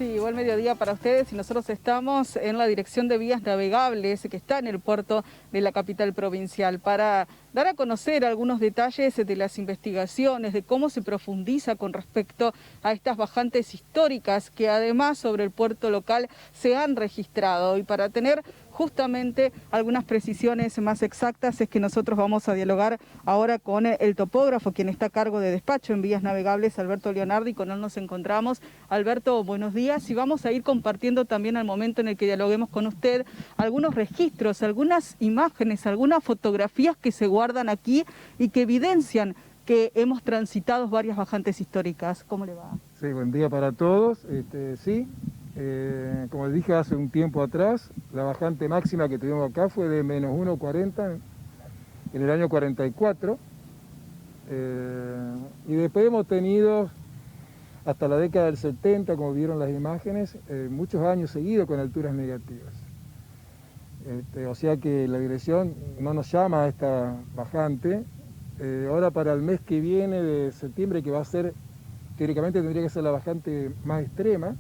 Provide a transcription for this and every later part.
Sí, buen mediodía para ustedes y nosotros estamos en la Dirección de Vías Navegables que está en el puerto de la capital provincial para dar a conocer algunos detalles de las investigaciones, de cómo se profundiza con respecto a estas bajantes históricas que además sobre el puerto local se han registrado, y para tener justamente algunas precisiones más exactas es que nosotros vamos a dialogar ahora con el topógrafo, quien está a cargo de despacho en Vías Navegables, Alberto Leonardi, y con él nos encontramos. Alberto, buenos días, y vamos a ir compartiendo también al momento en el que dialoguemos con usted algunos registros, algunas imágenes, algunas fotografías que se guardan aquí y que evidencian que hemos transitado varias bajantes históricas. ¿Cómo le va? Sí, buen día para todos. Sí, como les dije hace un tiempo atrás, la bajante máxima que tuvimos acá fue de menos 1,40 en el año 44. Y después hemos tenido, hasta la década del 70, como vieron las imágenes, muchos años seguidos con alturas negativas. O sea que la dirección no nos llama a esta bajante. Ahora para el mes que viene de septiembre, que va a ser, teóricamente tendría que ser la bajante más extrema,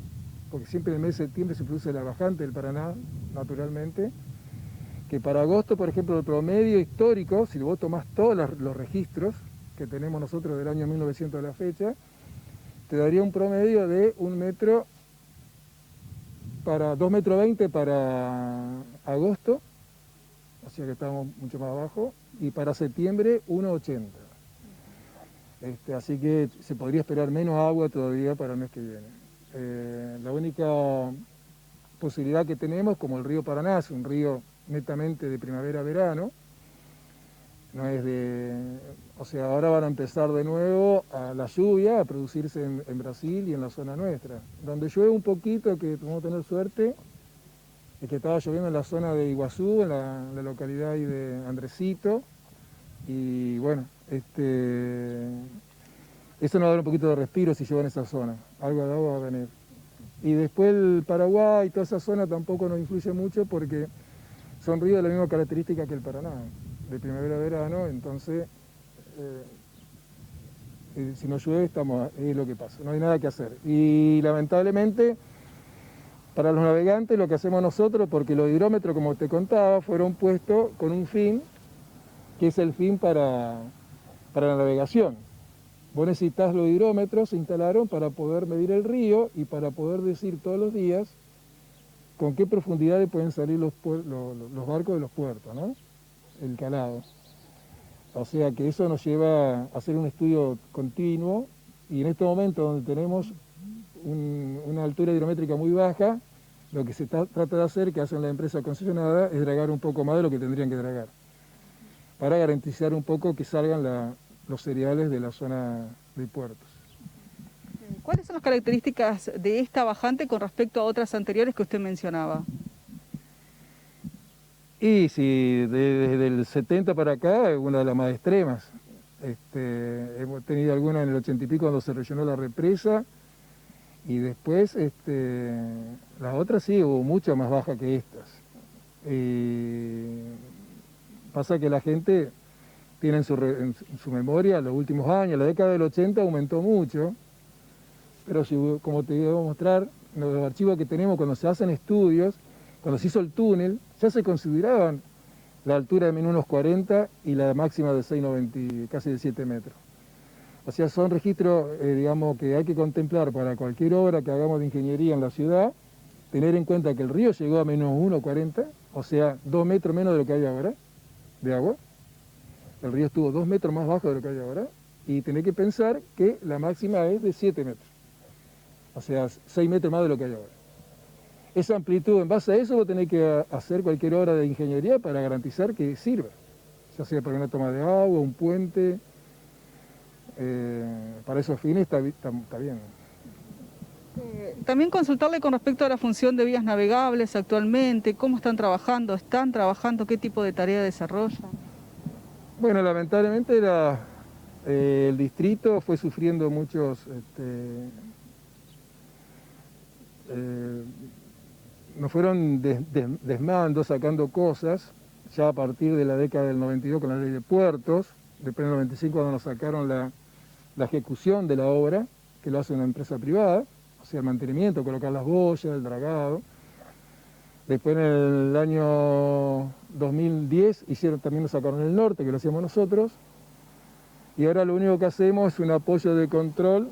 porque siempre en el mes de septiembre se produce la bajante del Paraná, naturalmente, que para agosto, por ejemplo, el promedio histórico, si vos tomás todos los registros que tenemos nosotros del año 1900 a la fecha, te daría un promedio de 2,20 metros para agosto, o sea que estamos mucho más abajo, y para septiembre 1,80. Así que se podría esperar menos agua todavía para el mes que viene. La única posibilidad que tenemos, como el río Paraná es un río netamente de primavera-verano, no es o sea, ahora van a empezar de nuevo a la lluvia a producirse en Brasil y en la zona nuestra. Donde llueve un poquito, que vamos a tener suerte, es que estaba lloviendo en la zona de Iguazú, en la localidad ahí de Andresito, y bueno, eso nos va a dar un poquito de respiro si llueve en esa zona, algo de agua va a venir. Y después el Paraguay y toda esa zona tampoco nos influye mucho porque son ríos de la misma característica que el Paraná, de primavera-verano, entonces si no llueve es lo que pasa, no hay nada que hacer. Y lamentablemente para los navegantes lo que hacemos nosotros, porque los hidrómetros, como te contaba, fueron puestos con un fin, que es el fin para la navegación. Vos necesitas los hidrómetros, se instalaron para poder medir el río y para poder decir todos los días con qué profundidades pueden salir los barcos de los puertos, ¿no? El calado. O sea que eso nos lleva a hacer un estudio continuo, y en este momento donde tenemos una altura hidrométrica muy baja, lo que se trata de hacer, que hacen la empresa concesionada, es dragar un poco más de lo que tendrían que dragar, para garantizar un poco que salgan los cereales de la zona de puertos. ¿Cuáles son las características de esta bajante con respecto a otras anteriores que usted mencionaba? Y sí, desde el 70 para acá es una de las más extremas. Hemos tenido algunas en el 80 y pico cuando se rellenó la represa, y después las otras sí hubo muchas más bajas que estas. Pasa que la gente tiene en su memoria los últimos años, la década del 80 aumentó mucho, pero como te iba a mostrar, los archivos que tenemos cuando se hacen estudios, cuando se hizo el túnel, ya se consideraban la altura de menos 40 y la máxima de 6,90, casi de 7 metros. O sea, son registros, digamos, que hay que contemplar para cualquier obra que hagamos de ingeniería en la ciudad, tener en cuenta que el río llegó a menos 1,40, o sea, 2 metros menos de lo que hay ahora, de agua. El río estuvo 2 metros más bajo de lo que hay ahora, y tener que pensar que la máxima es de 7 metros, o sea, 6 metros más de lo que hay ahora. Esa amplitud, en base a eso, vos tenés que hacer cualquier obra de ingeniería para garantizar que sirva, ya sea para una toma de agua, un puente. Para esos fines está bien. También consultarle con respecto a la función de vías navegables actualmente, cómo están trabajando, qué tipo de tarea desarrollan. Bueno, lamentablemente el distrito fue sufriendo muchos, nos fueron desmando, sacando cosas, ya a partir de la década del 92 con la ley de puertos, después del 95 cuando nos sacaron la ejecución de la obra, que lo hace una empresa privada, o sea, el mantenimiento, colocar las boyas, el dragado. Después en el año 2010 también nos sacaron el norte, que lo hacíamos nosotros, y ahora lo único que hacemos es un apoyo de control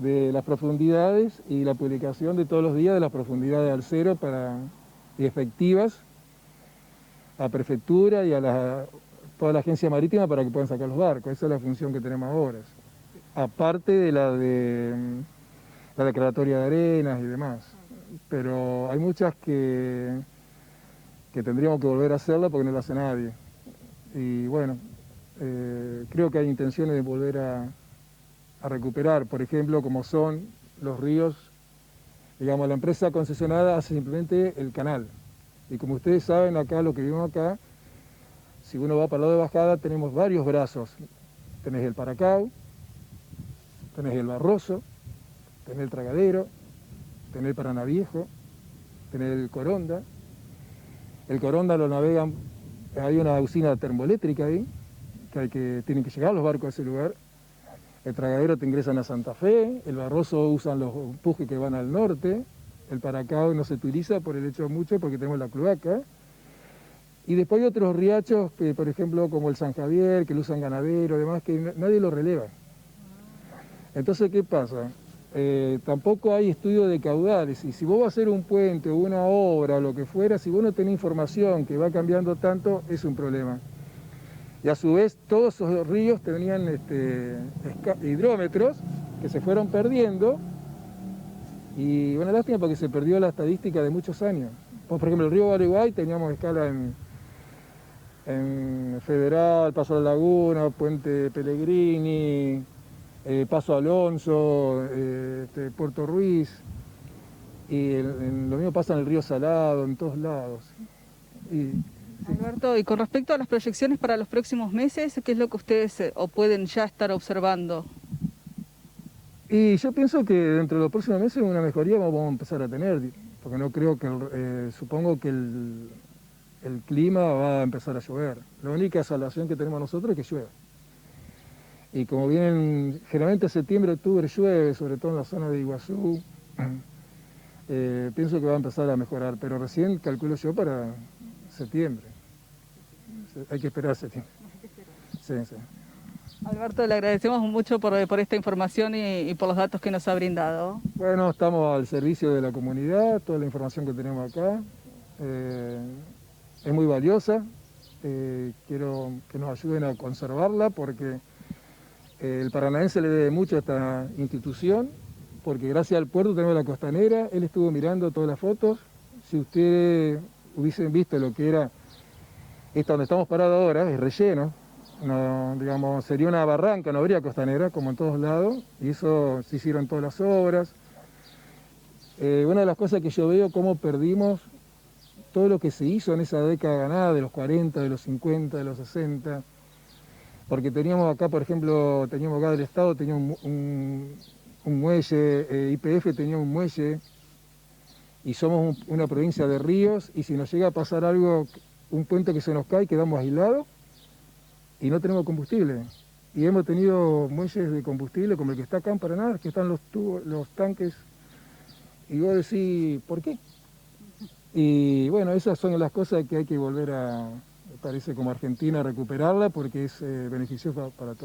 de las profundidades y la publicación de todos los días de las profundidades al cero y efectivas a prefectura y a toda la agencia marítima para que puedan sacar los barcos. Esa es la función que tenemos ahora. Aparte de la declaratoria de arenas y demás. Pero hay muchas que tendríamos que volver a hacerla porque no la hace nadie. Y bueno, creo que hay intenciones de volver a recuperar, por ejemplo, como son los ríos. Digamos, la empresa concesionada hace simplemente el canal. Y como ustedes saben, acá, lo que vivimos acá, si uno va para el lado de bajada, tenemos varios brazos. Tenés el Paracao, tenés el Barroso, tenés el Tragadero, tenés el Paraná Viejo, tenés el Coronda. El Coronda lo navegan, hay una usina termoeléctrica ahí, tienen que llegar los barcos a ese lugar. El Tragadero te ingresan a Santa Fe, el Barroso usan los empujes que van al norte, el Paracao no se utiliza por el hecho mucho porque tenemos la cloaca. Y después hay otros riachos, por ejemplo, como el San Javier, que lo usan ganadero, demás, que nadie lo releva. Entonces, ¿qué pasa? Tampoco hay estudio de caudales, y si vos vas a hacer un puente o una obra o lo que fuera, si vos no tenés información que va cambiando tanto, es un problema. Y a su vez, todos esos ríos tenían hidrómetros que se fueron perdiendo, y bueno, lástima porque se perdió la estadística de muchos años. Por ejemplo, el río Paraguay teníamos escala en Federal, Paso a la Laguna, Puente Pellegrini, Paso Alonso, Puerto Ruiz, y lo mismo pasa en el río Salado, en todos lados. Alberto, y con respecto a las proyecciones para los próximos meses, ¿qué es lo que ustedes o pueden ya estar observando? Y yo pienso que dentro de los próximos meses una mejoría vamos a empezar a tener, porque no creo que, supongo que el clima va a empezar a llover. La única salvación que tenemos nosotros es que llueva. Y como vienen, generalmente septiembre, octubre llueve, sobre todo en la zona de Iguazú, pienso que va a empezar a mejorar, pero recién calculo yo para septiembre. Hay que esperar septiembre. Sí, sí. Alberto, le agradecemos mucho por esta información y por los datos que nos ha brindado. Bueno, estamos al servicio de la comunidad, toda la información que tenemos acá es muy valiosa. Quiero que nos ayuden a conservarla porque el paranaense le debe mucho a esta institución, porque gracias al puerto tenemos la costanera. Él estuvo mirando todas las fotos. Si ustedes hubiesen visto lo que era esta donde estamos parados ahora, es relleno. No, digamos, sería una barranca, no habría costanera, como en todos lados, y eso se hicieron todas las obras. Una de las cosas que yo veo, cómo perdimos todo lo que se hizo en esa década ganada, de los 40, de los 50, de los 60, porque teníamos acá, por ejemplo, teníamos acá del Estado, tenía un muelle, YPF tenía un muelle, y somos una provincia de ríos, y si nos llega a pasar algo, un puente que se nos cae, quedamos aislados, y no tenemos combustible. Y hemos tenido muelles de combustible como el que está acá en Paraná, que están los tanques, y vos decís, ¿por qué? Y bueno, esas son las cosas que hay que volver a, me parece, como Argentina, a recuperarla, porque es beneficioso para todos.